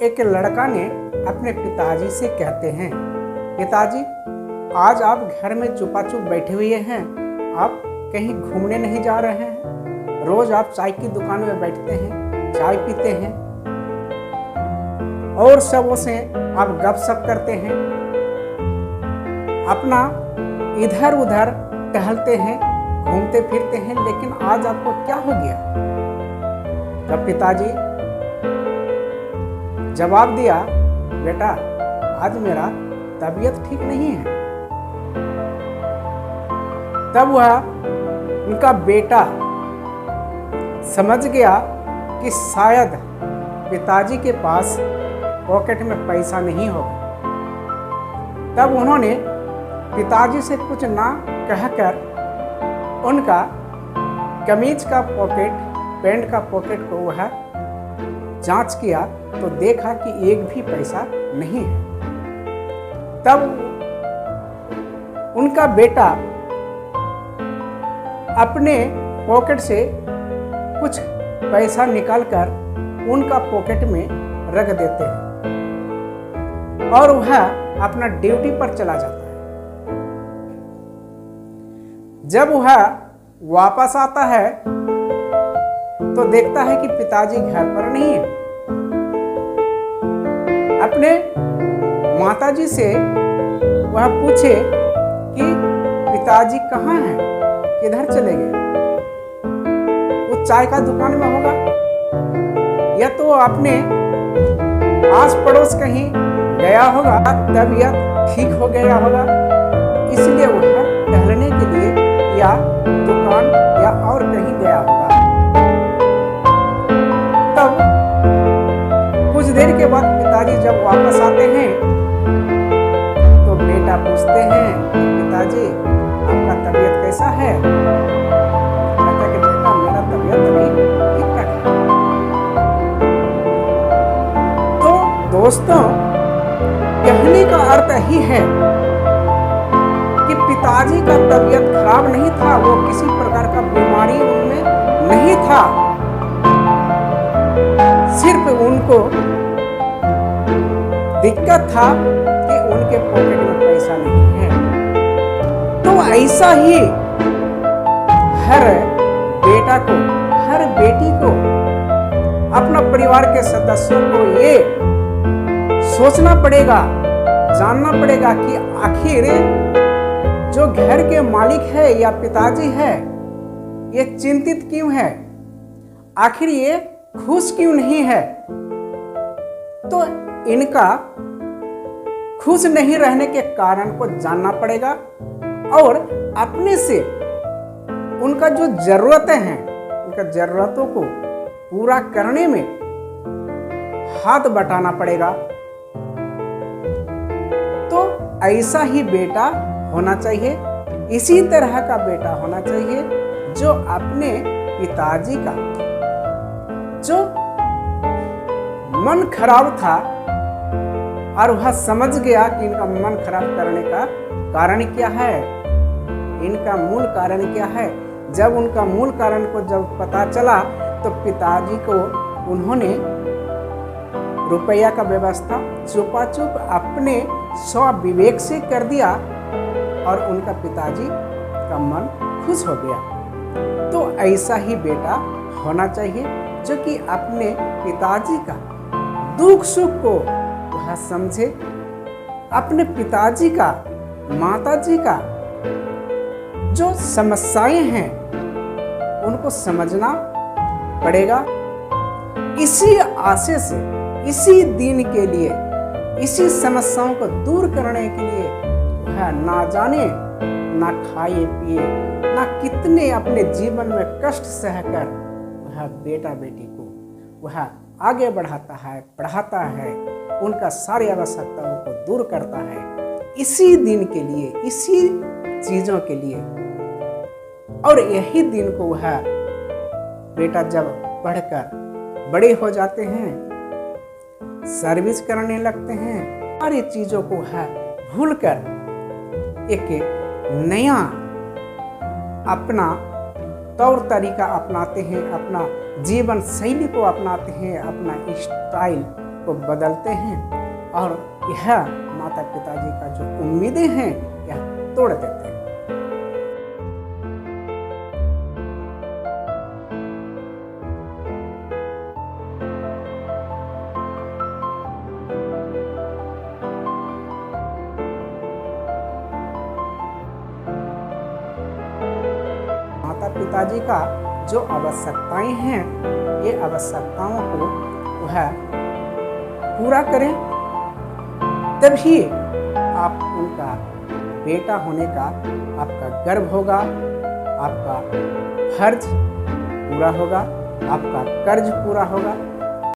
एक लड़का ने अपने पिताजी से कहते हैं, पिताजी आज आप घर में चुपाचुप बैठे हुए हैं, आप कहीं घूमने नहीं जा रहे हैं। रोज आप चाय की दुकान में बैठते हैं, चाय पीते हैं और सबों से आप गपशप करते हैं, अपना इधर उधर टहलते हैं, घूमते फिरते हैं, लेकिन आज आपको क्या हो गया? तब पिताजी जवाब दिया, बेटा आज मेरा तबीयत ठीक नहीं है। तब वह उनका बेटा समझ गया कि शायद पिताजी के पास पॉकेट में पैसा नहीं होगा। तब उन्होंने पिताजी से कुछ ना कहकर उनका कमीज का पॉकेट, पैंट का पॉकेट को वह जांच किया तो देखा कि एक भी पैसा नहीं है। तब उनका बेटा अपने पॉकेट से कुछ पैसा निकालकर उनका पॉकेट में रख देते हैं और वह अपना ड्यूटी पर चला जाता है। जब वह वापस आता है तो देखता है कि पिताजी घर पर नहीं है। अपने माताजी से वह पूछे कि पिताजी कहाँ हैं, किधर चले गए? वो चाय का दुकान में होगा या तो अपने आस पड़ोस कहीं गया होगा, तबीयत ठीक हो गया होगा, इसलिए वह टहलने के लिए या दुकान या और कहीं गया होगा। तब कुछ देर के बाद पिताजी जब वापस आते हैं तो बेटा पूछते हैं कि पिताजी आपका तबीयत कैसा है? कहता कि बेटा मेरा तबीयत अभी ठीक ठाक है। तो दोस्तों, कहने का अर्थ ही है कि पिताजी का तबीयत खराब नहीं था, वो किसी प्रकार का बीमारी उनमें नहीं था, सिर्फ उनको दिक्कत था कि उनके पॉकेट में पैसा नहीं है। तो ऐसा ही हर बेटा को, हर बेटी को, अपना परिवार के सदस्यों को ये सोचना पड़ेगा, जानना पड़ेगा कि आखिर जो घर के मालिक है या पिताजी है ये चिंतित क्यों है, आखिर ये खुश क्यों नहीं है। तो इनका खुश नहीं रहने के कारण को जानना पड़ेगा और अपने से उनका जो जरूरतें हैं, उनका जरूरतों को पूरा करने में हाथ बटाना पड़ेगा। तो ऐसा ही बेटा होना चाहिए, इसी तरह का बेटा होना चाहिए जो अपने पिताजी का जो मन खराब था और वह समझ गया कि इनका मन खराब करने का कारण क्या है, इनका मूल कारण क्या है। जब उनका मूल कारण को जब पता चला तो पिताजी को उन्होंने रुपया का व्यवस्था चुपाचुप अपने स्वविवेक से कर दिया और उनका पिताजी का मन खुश हो गया। तो ऐसा ही बेटा होना चाहिए जो कि अपने पिताजी का दुख सुख को वह समझे, अपने पिताजी का, माताजी का जो समस्याएं हैं उनको समझना पड़ेगा। इसी आशय से, इसी दिन के लिए, इसी समस्याओं को दूर करने के लिए वह ना जाने ना खाए पिए ना कितने अपने जीवन में कष्ट सहकर वह बेटा बेटी को वह आगे बढ़ाता है, पढ़ाता है, उनका सारी आवश्यकताओं को दूर करता है, इसी दिन के लिए, इसी चीजों के लिए। और यही दिन को वह बेटा जब पढ़कर बड़े हो जाते हैं, सर्विस करने लगते हैं, सारी चीजों को वह भूलकर एक नया अपना तौर तरीका अपनाते हैं, अपना जीवन शैली को अपनाते हैं, अपना स्टाइल को बदलते हैं और यह माता पिताजी का जो उम्मीदें हैं यह तोड़ देते हैं। माता पिताजी का जो आवश्यकताएं हैं ये आवश्यकताओं को वह पूरा करें, तभी आप उनका बेटा होने का आपका गर्व होगा, आपका फर्ज पूरा होगा, आपका कर्ज पूरा होगा।